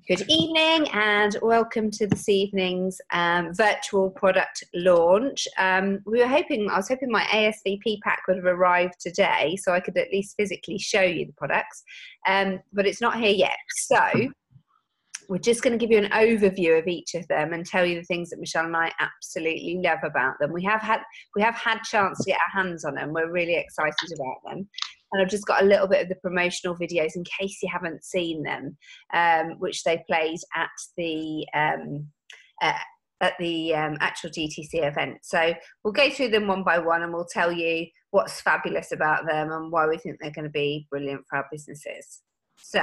Good evening and welcome to this evening's virtual product launch. I was hoping my ASVP pack would have arrived today so I could at least physically show you the products, but it's not here yet. So we're just going to give you an overview of each of them and tell you the things that Michelle and I absolutely love about them. We have had chance to get our hands on them. We're really excited about them. And I've just got a little bit of the promotional videos in case you haven't seen them, which they played at the actual GTC event. So we'll go through them one by one and we'll tell you what's fabulous about them and why we think they're going to be brilliant for our businesses. So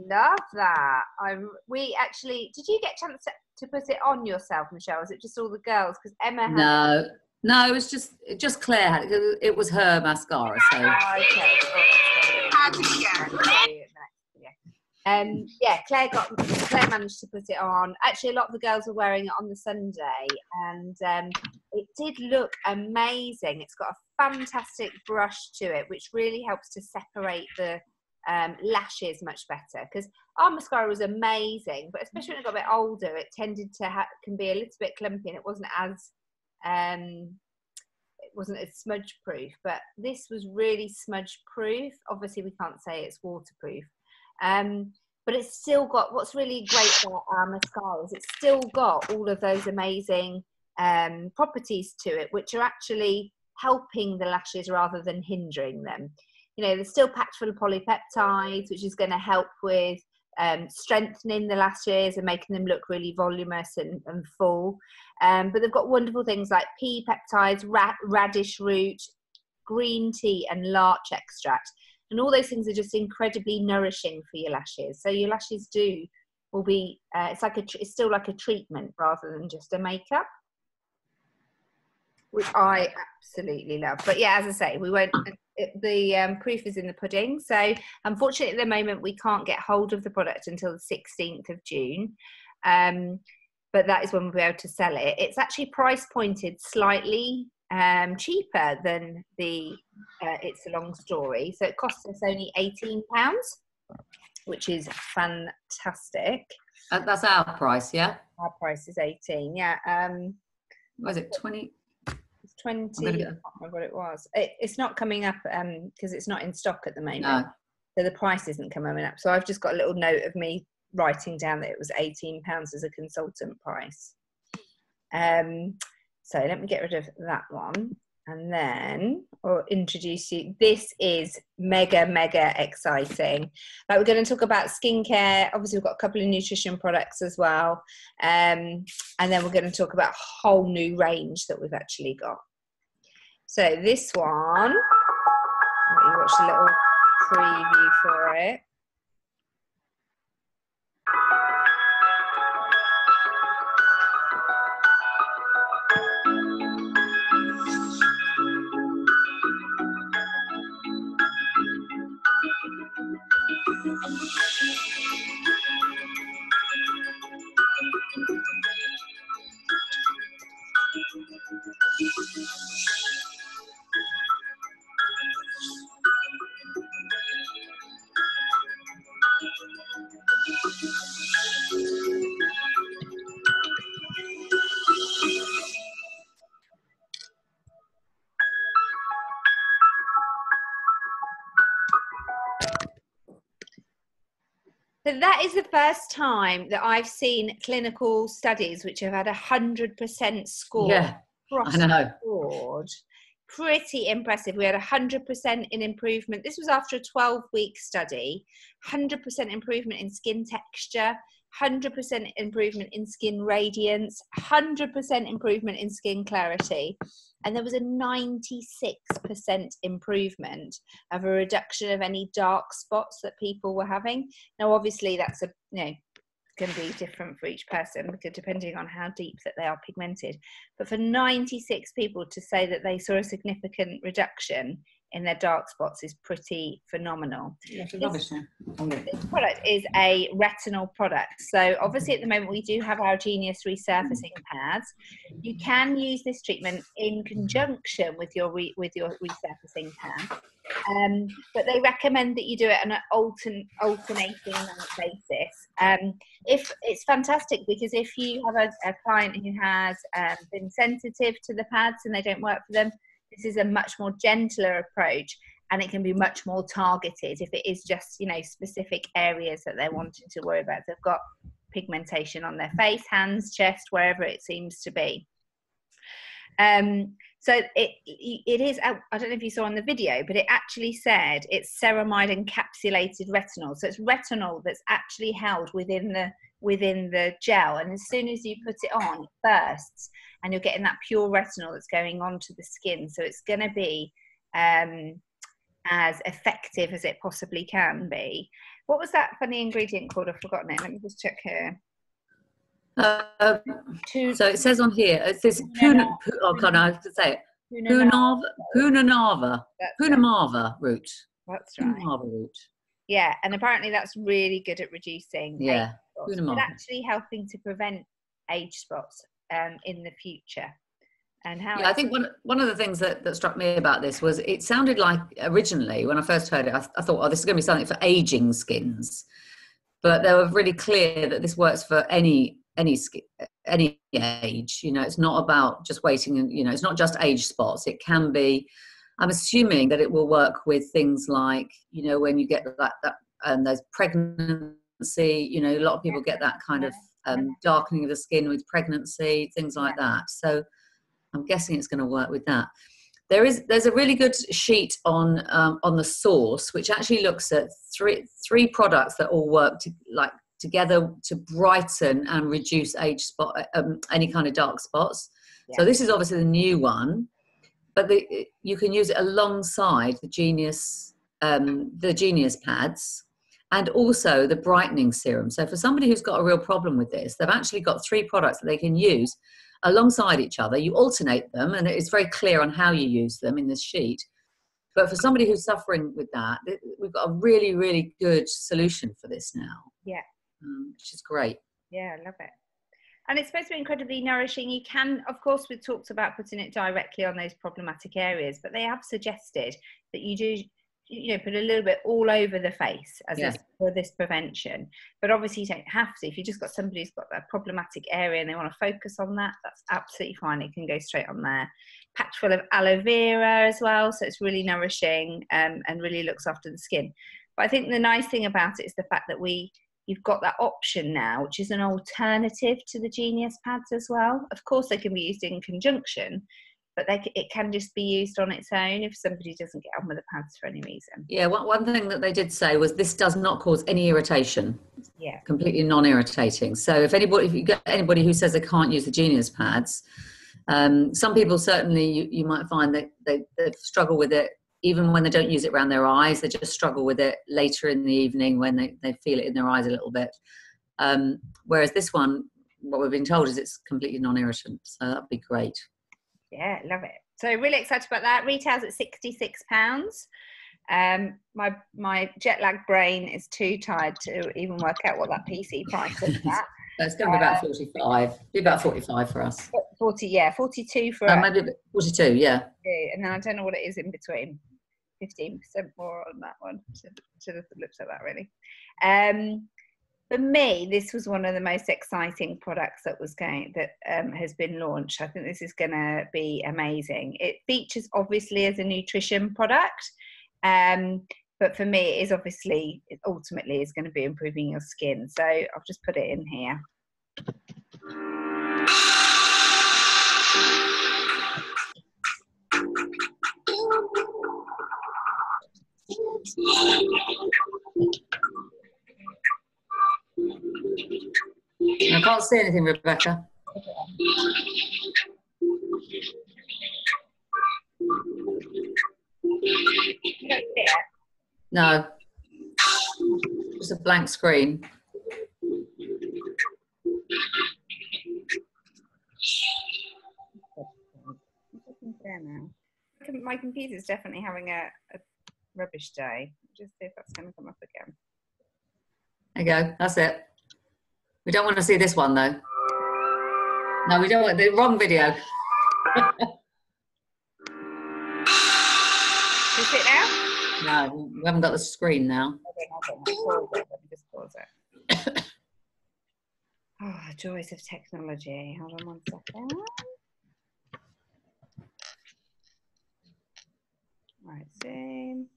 love that. Did you get a chance to put it on yourself, Michelle? Was it just all the girls? Because Emma had... No, it was just Claire had it. It was her mascara. So okay. Claire managed to put it on. Actually, a lot of the girls were wearing it on the Sunday, and it did look amazing. It's got a fantastic brush to it, which really helps to separate the lashes much better, because our mascara was amazing, but especially when it got a bit older, it tended to can be a little bit clumpy, and it wasn't as smudge proof. But this was really smudge proof. Obviously, we can't say it's waterproof, but it's still got, what's really great about our mascara is it's still got all of those amazing properties to it, which are actually helping the lashes rather than hindering them. You know, they're still packed full of polypeptides, which is going to help with strengthening the lashes and making them look really voluminous and full. But they've got wonderful things like pea peptides, radish root, green tea and larch extract. And all those things are just incredibly nourishing for your lashes. So your lashes will be, it's still like a treatment rather than just a makeup, which I absolutely love. But yeah, as I say, the proof is in the pudding. So unfortunately at the moment we can't get hold of the product until the 16th of June. But that is when we'll be able to sell it. It's actually price pointed slightly cheaper than the It's a Long Story. So it costs us only £18, which is fantastic. that's our price, yeah? Our price is 18, yeah. Was it 20? 20, I can't remember what it was. It's not coming up because it's not in stock at the moment. No. So the price isn't coming up. So I've just got a little note of me writing down that it was £18 as a consultant price. So let me get rid of that one and then I'll introduce you. This is mega exciting. Like, we're going to talk about skincare. Obviously we've got a couple of nutrition products as well, and then we're going to talk about a whole new range that we've actually got. So this one, let me watch a little preview for it. So that is the first time that I've seen clinical studies which have had 100% score. Yeah, I know. The board. Pretty impressive. We had 100% in improvement. This was after a 12-week study. 100% improvement in skin texture, 100% improvement in skin radiance, 100% improvement in skin clarity, and there was a 96% improvement of a reduction of any dark spots that people were having. Now, obviously, that's can be different for each person, because depending on how deep that they are pigmented. But for 96 people to say that they saw a significant reduction in their dark spots is pretty phenomenal. Yeah, This product is a retinol product. So obviously at the moment we do have our Genius resurfacing pads. You can use this treatment in conjunction with your resurfacing pad. But they recommend that you do it on an alternating basis. If it's fantastic, because if you have a client who has been sensitive to the pads and they don't work for them, this is a much more gentler approach, and it can be much more targeted if it is just, specific areas that they're wanting to worry about. They've got pigmentation on their face, hands, chest, wherever it seems to be. So it is, I don't know if you saw on the video, but it actually said it's ceramide encapsulated retinol. So it's retinol that's actually held within the gel, and as soon as you put it on, it bursts, and you're getting that pure retinol that's going onto the skin. So it's going to be as effective as it possibly can be. What was that funny ingredient called? I've forgotten it. Let me just check here. So it says on here, it says Punamava root. That's right. Punamava root. Yeah, and apparently that's really good at reducing age spots, but actually helping to prevent age spots in the future. And how? Yeah, I think one of the things that struck me about this was it sounded like originally when I first heard it, I thought, oh, this is going to be something for aging skins, but they were really clear that this works for any age. It's not about just waiting, and it's not just age spots. It can be. I'm assuming that it will work with things like, when you get that there's pregnancy, a lot of people get that kind of darkening of the skin with pregnancy, things like that. So I'm guessing it's going to work with that. There's a really good sheet on the source, which actually looks at three products that all work together to brighten and reduce age spot, any kind of dark spots. Yeah. So this is obviously the new one, but you can use it alongside the Genius pads and also the brightening serum. So for somebody who's got a real problem with this, they've actually got 3 products that they can use alongside each other. You alternate them, and it's very clear on how you use them in this sheet. But for somebody who's suffering with that, we've got a really, really good solution for this now. Yeah. Which is great. Yeah, I love it. And it's supposed to be incredibly nourishing. You can, of course, we've talked about putting it directly on those problematic areas, but they have suggested that you do, put a little bit all over the face for this prevention. But obviously you don't have to. If you've just got somebody who's got that problematic area and they want to focus on that, that's absolutely fine. It can go straight on there. Packed full of aloe vera as well, so it's really nourishing and really looks after the skin. But I think the nice thing about it is the fact that you've got that option now, which is an alternative to the Genius pads as well. Of course, they can be used in conjunction, but it can just be used on its own if somebody doesn't get on with the pads for any reason. Yeah, one thing that they did say was this does not cause any irritation. Yeah. Completely non-irritating. So if you get anybody who says they can't use the Genius pads, some people certainly you might find that they struggle with it even when they don't use it around their eyes. They just struggle with it later in the evening when they feel it in their eyes a little bit. Whereas this one, what we've been told is it's completely non-irritant. So that'd be great. Yeah, love it. So really excited about that. Retails at £66. My jet lag brain is too tired to even work out what that PC price is at. It's going to be about 45. Be about 45 for us. 42 for us. Maybe 42, yeah. And then I don't know what it is in between. 15% more on that one. Should have looked at that really. For me, this was one of the most exciting products that has been launched. I think this is going to be amazing. It features obviously as a nutrition product, but for me, it ultimately is going to be improving your skin. So I'll just put it in here. can't see anything, Rebecca. You don't see it? No. Just a blank screen. There now. My computer's definitely having a rubbish day. Just see if that's going to come up again. There you go. That's it. We don't want to see this one though. No, we don't want the wrong video. Is it now? No, we haven't got the screen now. Let me just pause it. Oh, joys of technology. Hold on one second. Right, Zoom.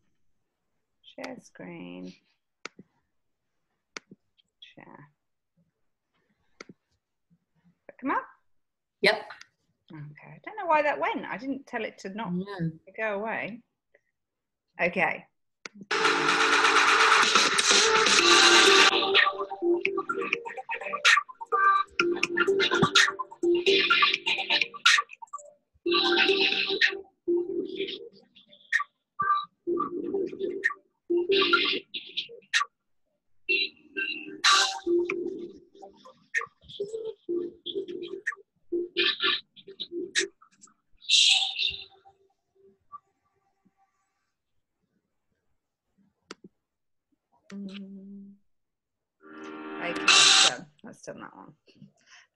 Share screen. Share. Come up? Yep. Okay. I don't know why that went. I didn't tell it to not to go away. Okay. Okay, so let's done that one.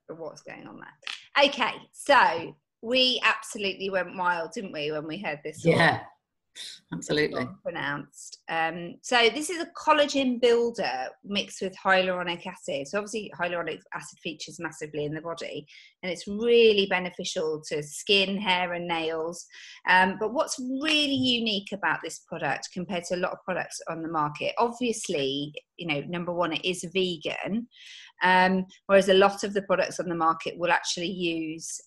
But what's going on there? Okay, so we absolutely went wild, didn't we, when we heard this? Yeah, absolutely. Pronounced. So this is a collagen builder mixed with hyaluronic acid. So obviously hyaluronic acid features massively in the body, and it's really beneficial to skin, hair, and nails. But what's really unique about this product compared to a lot of products on the market, obviously, you know, number one, it is vegan, whereas a lot of the products on the market will actually use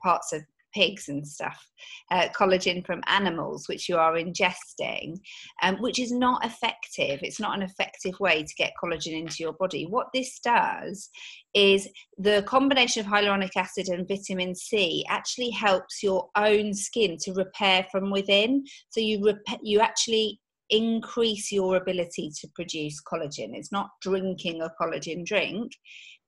parts of pigs and stuff, collagen from animals, which you are ingesting, which is not effective. It's not an effective way to get collagen into your body. What this does is the combination of hyaluronic acid and vitamin C actually helps your own skin to repair from within. So you actually increase your ability to produce collagen. It's not drinking a collagen drink,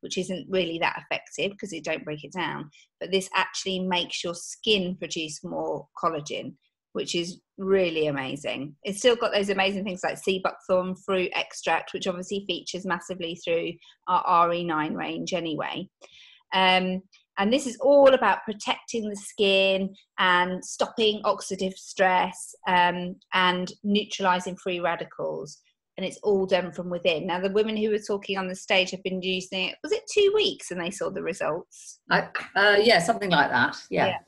which isn't really that effective because you don't break it down, but this actually makes your skin produce more collagen, which is really amazing. It's still got those amazing things like sea buckthorn fruit extract, which obviously features massively through our RE9 range anyway. And this is all about protecting the skin and stopping oxidative stress, and neutralizing free radicals. And it's all done from within. Now, the women who were talking on the stage have been using it, was it 2 weeks and they saw the results? Yeah, something like that. Yeah.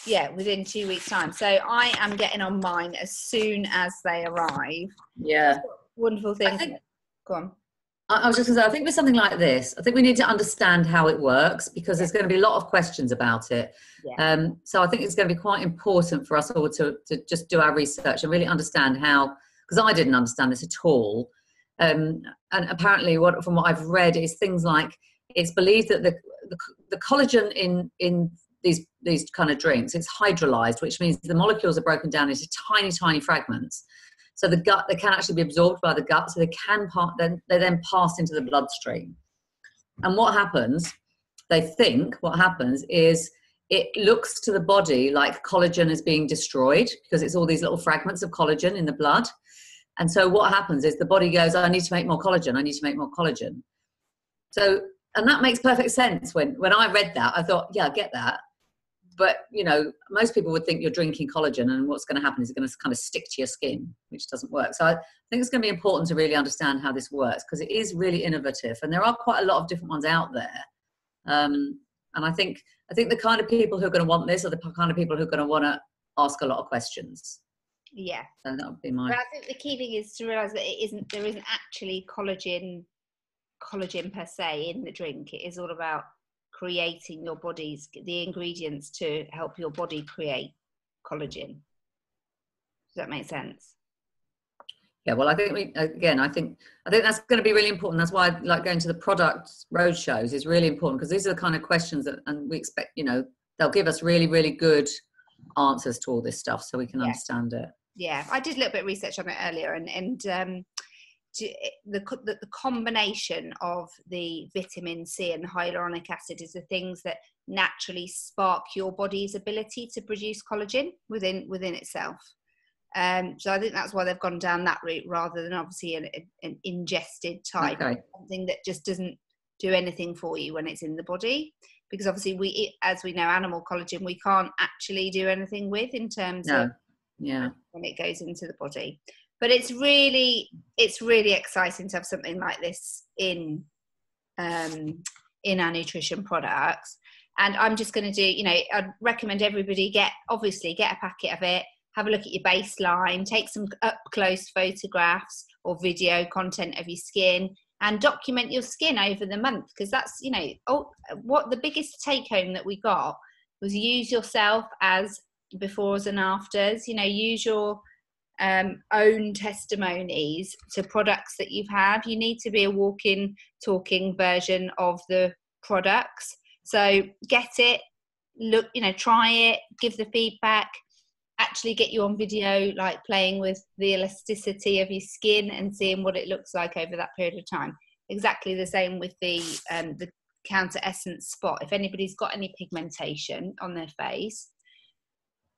Yeah, within 2 weeks' time. So I am getting on mine as soon as they arrive. Yeah. Wonderful thing. Go on. I was just going to say, I think with something like this, I think we need to understand how it works, because there's going to be a lot of questions about it. Yeah. So I think it's going to be quite important for us all to just do our research and really understand how, because I didn't understand this at all. And apparently from what I've read is things like, it's believed that the collagen in these kind of drinks, it's hydrolyzed, which means the molecules are broken down into tiny, tiny fragments. So they can actually be absorbed by the gut, so they then pass into the bloodstream. And what happens, they think what happens is it looks to the body like collagen is being destroyed, because it's all these little fragments of collagen in the blood. And so what happens is the body goes, I need to make more collagen, I need to make more collagen. So, and that makes perfect sense. When I read that, I thought, yeah, I get that. But, you know, most people would think you're drinking collagen and what's going to happen is it's going to kind of stick to your skin, which doesn't work. So I think it's going to be important to really understand how this works, because it is really innovative. And there are quite a lot of different ones out there. And I think the kind of people who are going to want this are the kind of people who are going to want to ask a lot of questions. Yeah. So that would be my... But I think the key thing is to realise that there isn't actually collagen per se in the drink. It is all about creating the ingredients to help your body create collagen. Does that make sense? Yeah, well, I think I think that's going to be really important. That's why like going to the product road shows is really important, because these are the kind of questions that, and we expect, they'll give us really, really good answers to all this stuff so we can understand it. Yeah, I did a little bit of research on it earlier, and the combination of the vitamin C and hyaluronic acid is the things that naturally spark your body's ability to produce collagen within itself. So I think that's why they've gone down that route rather than obviously an ingested type, something that just doesn't do anything for you when it's in the body. Because obviously as we know, animal collagen we can't actually do anything with in terms of when it goes into the body. But it's really exciting to have something like this in our nutrition products. And I'm just going to do, I'd recommend everybody get a packet of it, have a look at your baseline, take some up close photographs or video content of your skin, and document your skin over the month, because that's, what the biggest take home that we got was use yourself as befores and afters. Use your own testimonies to products that you've had. You need to be a walking, talking version of the products. So get it, look, try it, give the feedback, actually get you on video, like playing with the elasticity of your skin and seeing what it looks like over that period of time. Exactly the same with the Counter Essence Spot. If anybody's got any pigmentation on their face,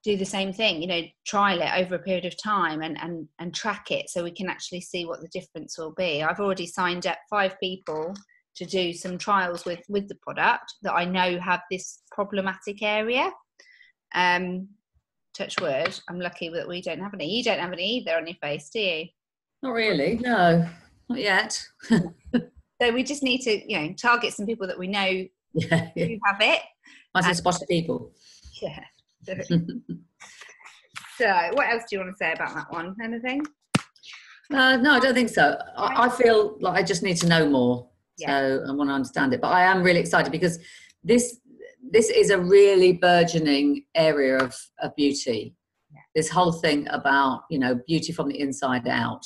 do the same thing, trial it over a period of time and track it so we can actually see what the difference will be. I've already signed up 5 people to do some trials with the product that I know have this problematic area. Touch wood, I'm lucky that we don't have any. You don't have any either on your face, do you? Not really, no, not yet. So we just need to, target some people that we know who have it. Nice and spotted people. Yeah. So what else do you want to say about that one? Anything? No, I don't think so. I feel like I just need to know more. Yeah. So I want to understand it. But I am really excited because this is a really burgeoning area of beauty. Yeah. This whole thing about, beauty from the inside out.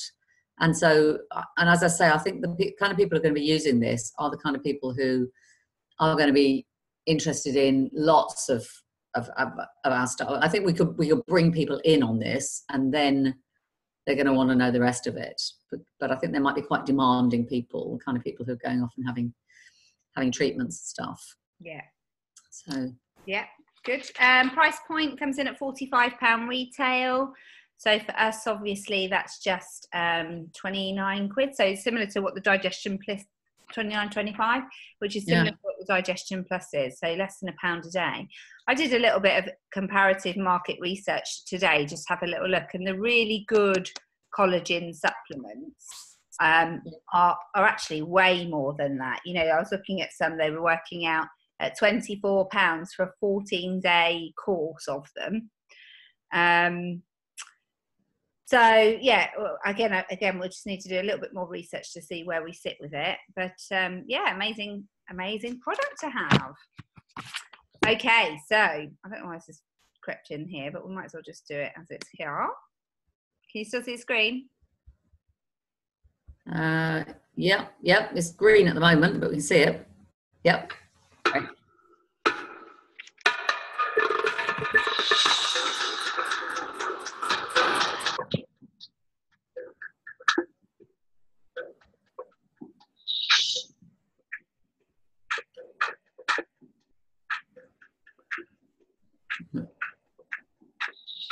And so, and as I say, I think the kind of people who are going to be using this are the kind of people who are going to be interested in lots of our stuff. I think we could bring people in on this, and then they're going to want to know the rest of it. But I think there might be quite demanding people, the kind of people who are going off and having treatments and stuff. Yeah. So. Yeah, good. Price point comes in at £45 retail. So for us, obviously, that's just 29 quid. So similar to what the Digestion Plus, 29.25, which is similar to what the Digestion Plus is. So less than £1 a day. I did a little bit of comparative market research today, just have a little look, and the really good collagen supplements are actually way more than that. I was looking at some, they were working out at £24 for a 14-day course of them. So yeah, again, we'll just need to do a little bit more research to see where we sit with it. But amazing product to have. Okay, so I don't know why this is crept in here, but we might as well just do it as it's here. Can you still see the screen? Yep. It's green at the moment, but we can see it. Yep. Okay.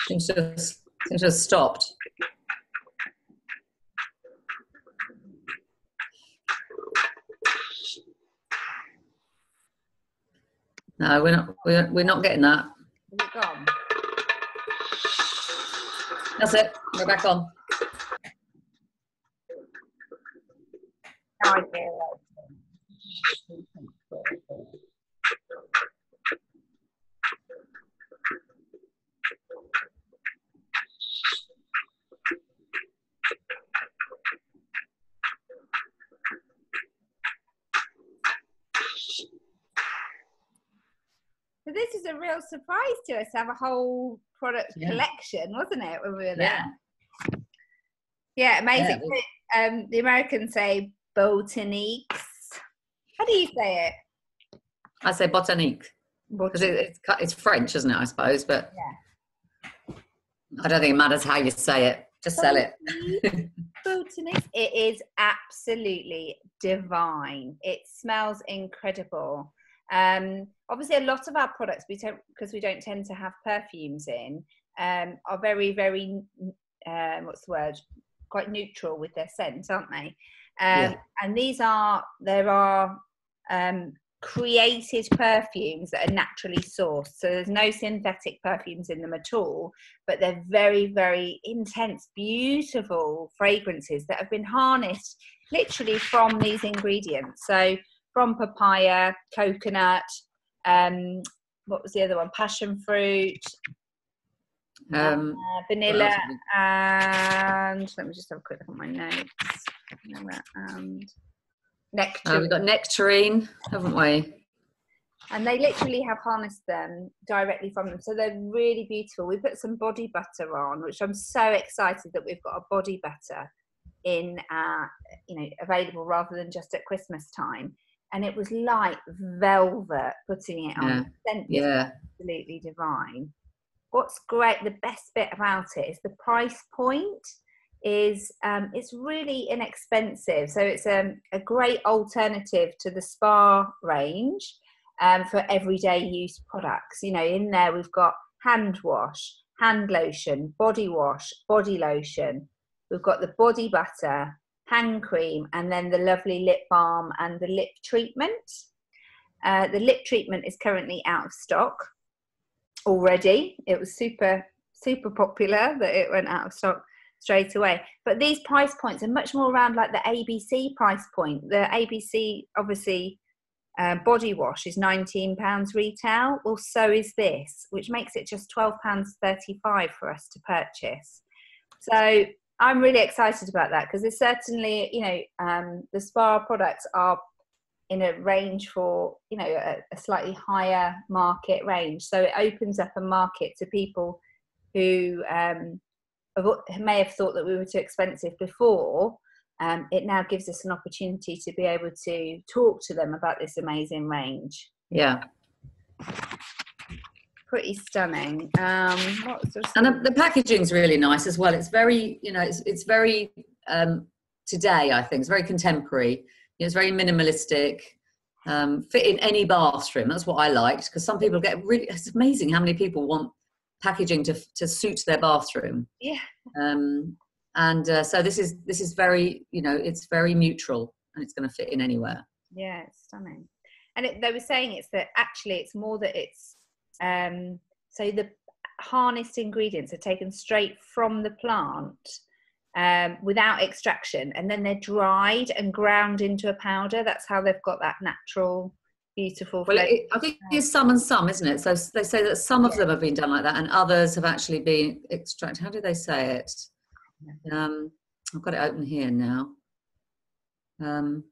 Seems to have stopped. No, we're not getting that. Is it gone? That's it. We're back on. No idea. So this is a real surprise to us to have a whole product collection, wasn't it, when we were there? Yeah, amazing. Yeah. The Americans say botaniques. How do you say it? I say botanique because it's French, isn't it? I suppose, but Yeah. I don't think it matters how you say it. Just sell it. Botaniques. It is absolutely divine. It smells incredible. Obviously, a lot of our products, because we don't tend to have perfumes in, are very, very what's the word? Quite neutral with their scent, aren't they? And there are created perfumes that are naturally sourced, so there's no synthetic perfumes in them at all, but they're very, very intense, beautiful fragrances that have been harnessed literally from these ingredients. So from papaya, coconut, what was the other one? Passion fruit, vanilla, and let me just have a quick look at my notes. Vanilla and nectarine. We've got nectarine, haven't we? And they literally have harnessed them directly from them, so they're really beautiful. We put some body butter on, which I'm so excited that we've got a body butter in available rather than just at Christmas time. And it was like velvet putting it on. Yeah. Absolutely divine. What's great, the best bit about it is the price point is it's really inexpensive. So it's a great alternative to the spa range for everyday use products. You know, in there we've got hand wash, hand lotion, body wash, body lotion. We've got the body butter, hand cream, and then the lovely lip balm and the lip treatment. The lip treatment is currently out of stock already. It was super popular that it went out of stock straight away. But these price points are much more around like the ABC price point. The ABC, obviously, body wash is £19 retail. Well, so is this, which makes it just £12.35 for us to purchase. So I'm really excited about that, because there's certainly, the spa products are in a range for, a slightly higher market range. So it opens up a market to people who may have thought that we were too expensive before. It now gives us an opportunity to be able to talk to them about this amazing range. Yeah. Pretty stunning. And the packaging's really nice as well. It's very, it's very today, I think. It's very contemporary. It's very minimalistic. Fit in any bathroom. That's what I liked, because some people get really, it's amazing how many people want packaging to suit their bathroom. Yeah. So this is very, it's very neutral, and it's going to fit in anywhere. Yeah, it's stunning. And they were saying it's more that it's so the harnessed ingredients are taken straight from the plant without extraction, and then they're dried and ground into a powder. That's how they've got that natural, beautiful flavor. Well, I think it's some and some, isn't it? So they say that some of them have been done like that, and others have actually been extracted. How do they say it? I've got it open here now. What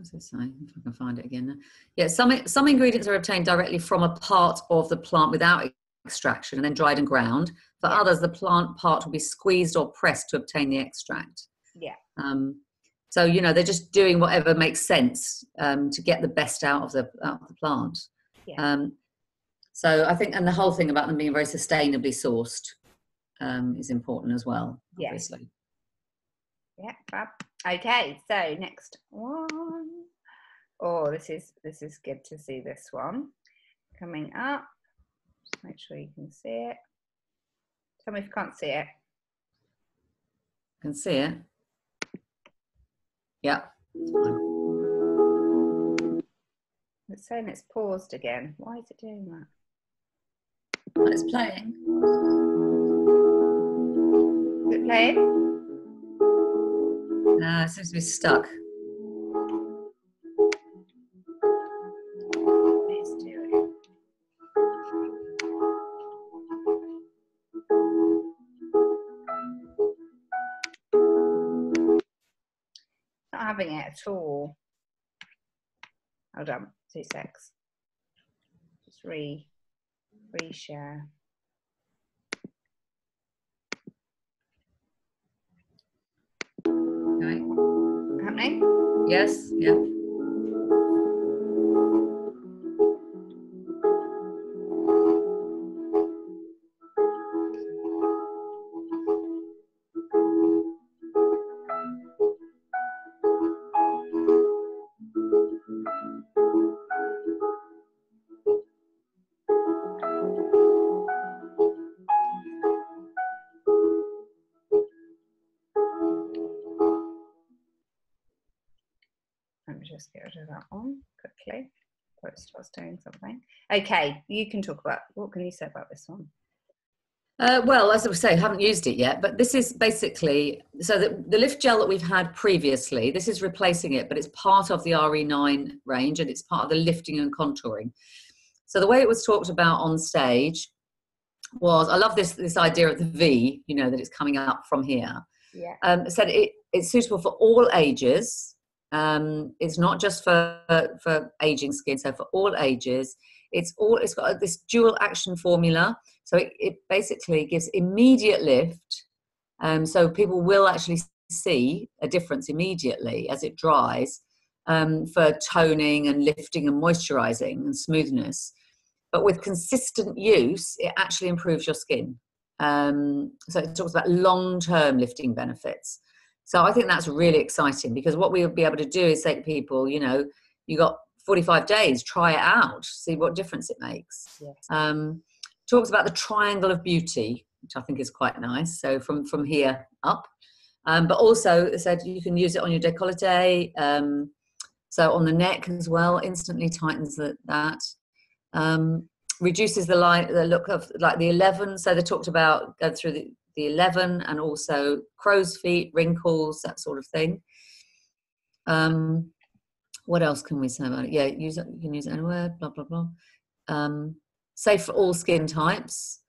does it say? If I can find it again now. Yeah, some ingredients are obtained directly from a part of the plant without extraction and then dried and ground. For others, the plant part will be squeezed or pressed to obtain the extract. Yeah. So they're just doing whatever makes sense to get the best out of the plant. Yeah. So I think, and the whole thing about them being very sustainably sourced is important as well, obviously. Yeah, fab. Okay, so next one. Oh, this is good to see this one coming up. Just make sure you can see it. Tell me if you can't see it. I can see it. Yeah. It's saying it's paused again. Why is it doing that? Well, it's playing. Is it playing? No, it seems to be stuck. Let's do it. Not having it at all. Hold on, 2 secs. Just reshare. Okay. Happening? Yes. Yeah. Let me just get rid of that one quickly before it starts doing something. Okay, you can talk about, what can you say about this one? Well, as I was saying, I haven't used it yet, but this is basically, so the lift gel that we've had previously, this is replacing it, but it's part of the RE9 range and it's part of the lifting and contouring. So the way it was talked about on stage was, I love this idea of the V, you know, that it's coming up from here. Yeah. It said it's suitable for all ages. It's not just for aging skin, so for all ages. It's got this dual action formula, so it basically gives immediate lift. So people will actually see a difference immediately as it dries, for toning and lifting and moisturizing and smoothness. But with consistent use, it actually improves your skin. So it talks about long-term lifting benefits. So I think that's really exciting, because what we'll be able to do is say to people, you know, you got 45 days, try it out, see what difference it makes. Yes. Talks about the triangle of beauty, which I think is quite nice. So from here up, but also it said you can use it on your décolleté. So on the neck as well, instantly tightens that. Reduces the look of like the 11. So they talked about going through the 11 and also crow's feet, wrinkles, that sort of thing. What else can we say about it? Yeah, you can use it anywhere, blah, blah, blah. Safe for all skin types.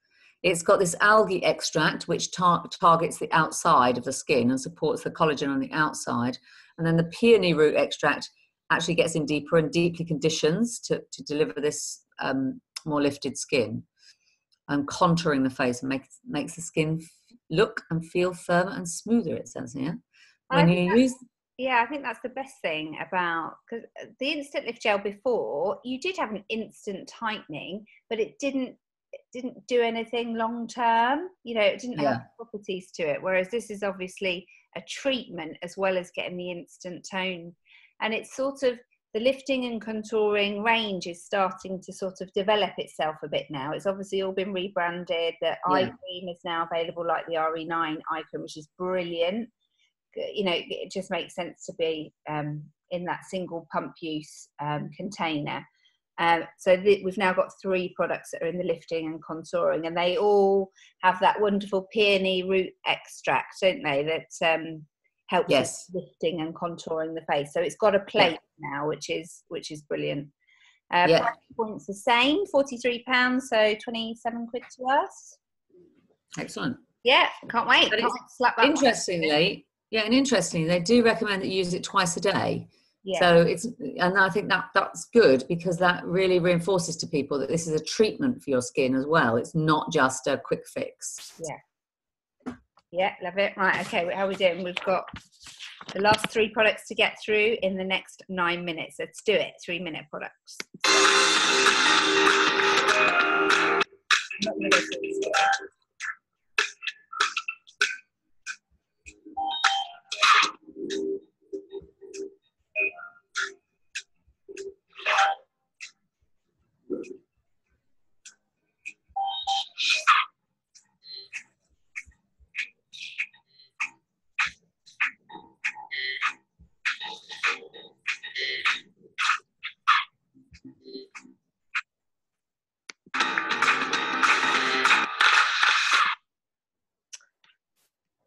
It's got this algae extract, which targets the outside of the skin and supports the collagen on the outside. And then the peony root extract actually gets in deeper and deeply conditions to deliver this more lifted skin, and contouring the face and makes the skin look and feel firmer and smoother, it says here. When you use... Yeah, I think that's the best thing about, because the instant lift gel before, you did have an instant tightening, but it didn't do anything long term. You know, it didn't have properties to it. Whereas this is obviously a treatment as well as getting the instant tone. And it's sort of, the lifting and contouring range is starting to sort of develop itself a bit now. It's obviously all been rebranded. The eye cream is now available like the RE9 eye cream, which is brilliant. You know, it just makes sense to be in that single pump use container. So we've now got 3 products that are in the lifting and contouring, and they all have that wonderful peony root extract, don't they, that helps with lifting and contouring the face. So it's got a place now, which is brilliant. Price point's the same, £43, so 27 quid to us. Excellent. Yeah, can't wait. Can't wait to slap that interestingly, and interestingly, they do recommend that you use it twice a day. Yeah. So and I think that's good, because that really reinforces to people that this is a treatment for your skin as well. It's not just a quick fix. Yeah, love it. Right, okay, how are we doing? We've got the last 3 products to get through in the next 9 minutes. Let's do it. 3-minute products.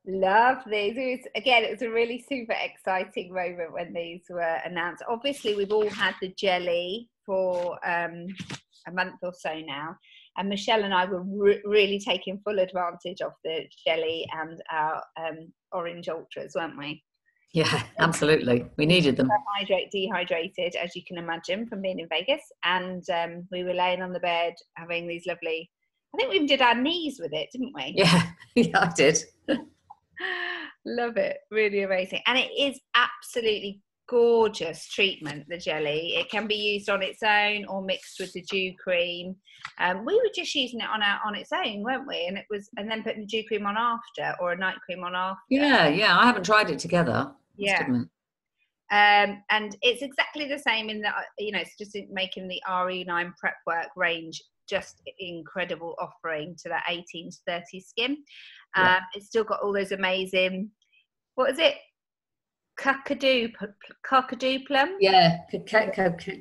Love these. It was a really super exciting moment when these were announced. Obviously, we've all had the jelly for a month or so now, and Michelle and I were really taking full advantage of the jelly and our orange ultras, weren't we? Yeah, absolutely. We needed them. Dehydrated, as you can imagine, from being in Vegas, and we were laying on the bed having these lovely. I think we even did our knees with it, didn't we? Yeah, I did. Love it. Really amazing. And it is absolutely gorgeous treatment, the jelly. It can be used on its own or mixed with the dew cream. We were just using it on its own, weren't we? And then putting the dew cream on after, or a night cream on after. Yeah, I haven't tried it together. Yeah. And it's exactly the same in that, it's just making the RE9 prep work range just incredible offering to that 18 to 30 skin. It's still got all those amazing, what is it? Cockadoo plum? Yeah,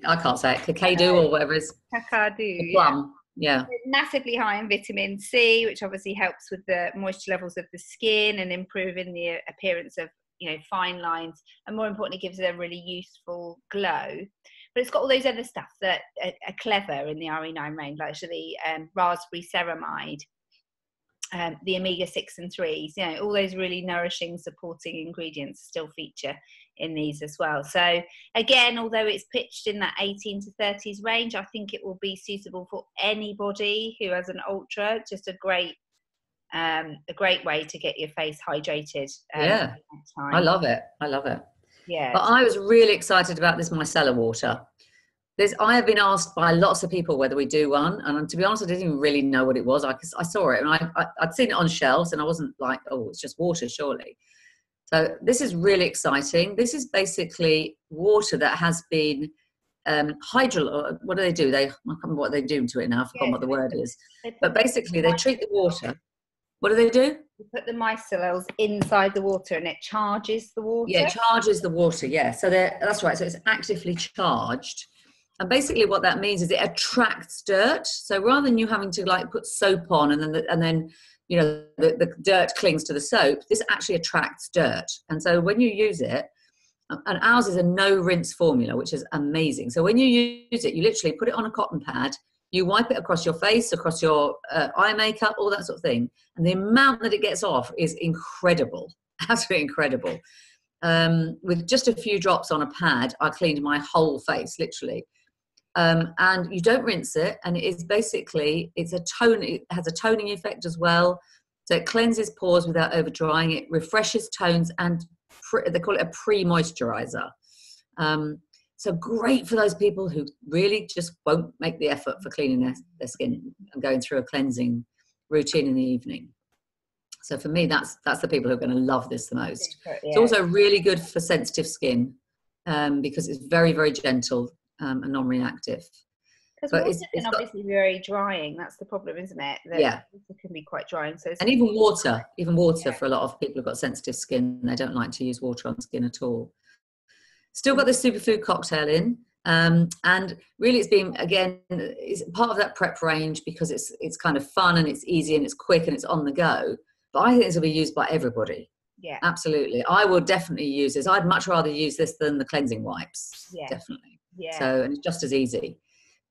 I can't say it. Cacadu or whatever it is. Cockadoo, Plum. Yeah. Massively high in vitamin C, which obviously helps with the moisture levels of the skin and improving the appearance of fine lines, and more importantly gives it a really youthful glow. But it's got all those other stuff that are clever in the RE9 range, like the raspberry ceramide, the omega-6 and 3s, all those really nourishing supporting ingredients still feature in these as well. So again, although it's pitched in that 18 to 30s range, I think it will be suitable for anybody who has an ultra. Just a great way to get your face hydrated. Yeah, I love it. Yeah. But I was really excited about this micellar water. I have been asked by lots of people whether we do one, and to be honest, I didn't even really know what it was. I saw it, and I'd seen it on shelves, and I wasn't like, oh, it's just water, surely. So this is really exciting. This is basically water that has been what do they do? I can't remember what they do to it now. I've forgotten what the word is. But basically, they treat the water. What do they do? You put the micelles inside the water, and it charges the water. Yeah, it charges the water. Yeah, so that's right. So it's actively charged. And basically what that means is it attracts dirt. So rather than you having to like put soap on and then the dirt clings to the soap, this actually attracts dirt. And so when you use it, and ours is a no rinse formula, which is amazing. So when you use it, you literally put it on a cotton pad, you wipe it across your face, across your eye makeup, all that sort of thing. And the amount that it gets off is incredible, absolutely incredible. With just a few drops on a pad, I cleaned my whole face, literally. And you don't rinse it, and it is basically, it has a toning effect as well. So it cleanses pores without over drying. It refreshes, tones, and they call it a pre-moisturizer. So great for those people who really just won't make the effort for cleaning their skin and going through a cleansing routine in the evening. So for me, that's the people who are going to love this the most. Yeah. It's also really good for sensitive skin because it's very, very gentle and non-reactive. Because water can obviously be very drying. That's the problem, isn't it? Water can be quite drying. And even water for a lot of people who've got sensitive skin, they don't like to use water on skin at all. Still got this superfood cocktail in, and really it's part of that prep range because it's kind of fun and it's easy and it's quick and it's on the go. But I think this will be used by everybody. Yeah, absolutely. I will definitely use this. I'd much rather use this than the cleansing wipes. Yeah, definitely. Yeah. So and it's just as easy.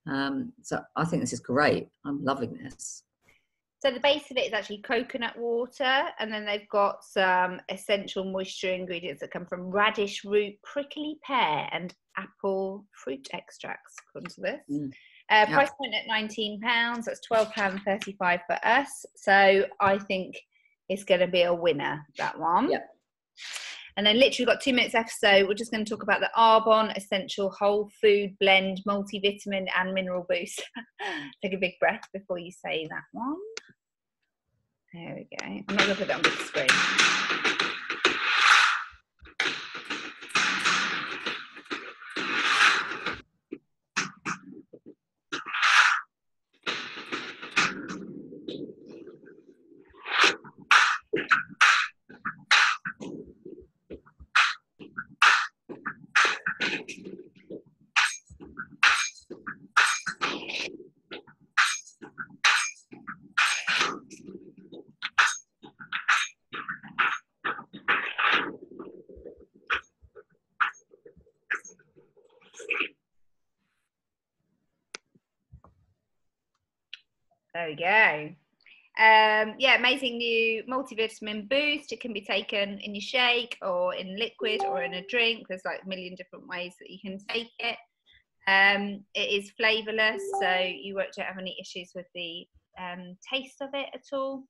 So I think this is great. I'm loving this. So the base of it is actually coconut water, and then they've got some essential moisture ingredients that come from radish root, prickly pear, and apple fruit extracts. According to this, price point at £19. That's £12.35 for us. So I think it's going to be a winner, that one. Yeah. And then literally got 2 minutes left, so we're just going to talk about the Arbonne Essential Whole Food Blend Multivitamin and Mineral Boost. Take a big breath before you say that one. There we go. I'm not going to put that on big screen. There we go. Amazing new multivitamin boost. It can be taken in your shake or in liquid or in a drink. There's like a million different ways that you can take it. It is flavourless, so you won't have any issues with the taste of it at all.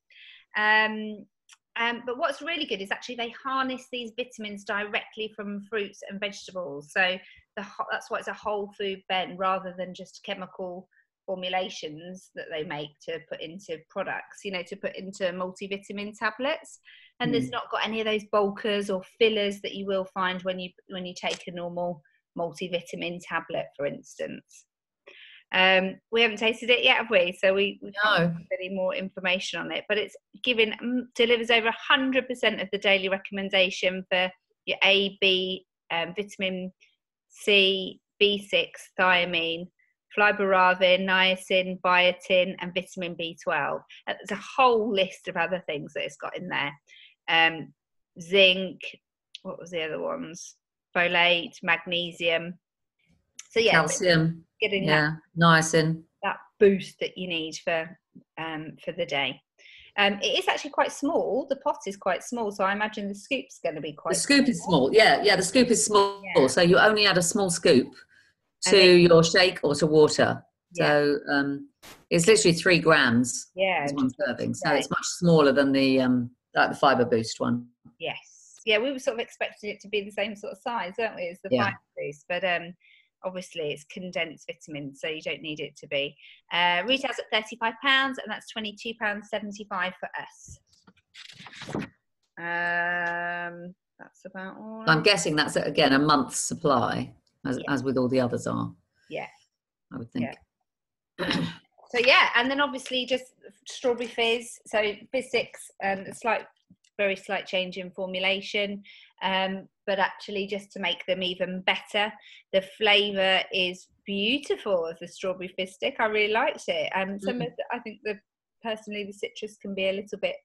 But what's really good is actually they harness these vitamins directly from fruits and vegetables. So that's why it's a whole food blend rather than just chemical formulations that they make to put into products, to put into multivitamin tablets. And there's not got any of those bulkers or fillers that you will find when you take a normal multivitamin tablet, for instance. We haven't tasted it yet, have we? So we can't have any more information on it. But it's delivers over 100% of the daily recommendation for your A, B, vitamin C, B6, thiamine, fluvoravin, niacin, biotin, and vitamin B12. There's a whole list of other things that it's got in there. Zinc, what was the other ones? Folate, magnesium. So yeah, calcium, getting niacin, that boost that you need for the day. It is actually quite small. The pot is quite small, so I imagine the scoop's going to be quite. The scoop is small. Yeah, the scoop is small. Yeah. So you only add a small scoop to your shake or to water. So it's literally 3 grams. Yeah, is one serving. So it's much smaller than the like the fiber boost one. Yes. Yeah, we were sort of expecting it to be the same sort of size, weren't we, as the fiber boost, but obviously it's condensed vitamins, so you don't need it to be. Retails at £35, and that's £22.75 for us. That's about all. I'm guessing that's again a month's supply, as with all the others are. Yeah, I would think. Yeah. So yeah, and then obviously just strawberry fizz. So fizz 6, very slight change in formulation, but actually just to make them even better. The flavour is beautiful of the strawberry fizz stick. I really liked it. I think personally the citrus can be a little bit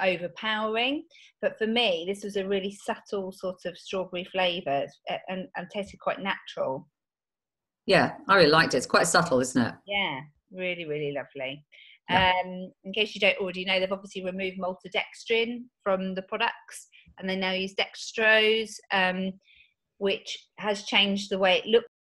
overpowering, but for me this was a really subtle sort of strawberry flavour and tasted quite natural. Yeah, I really liked it. It's quite subtle, isn't it? Yeah, really, really lovely. Yeah. In case you don't already know, they've obviously removed maltodextrin from the products, and they now use dextrose, which has changed the way it looks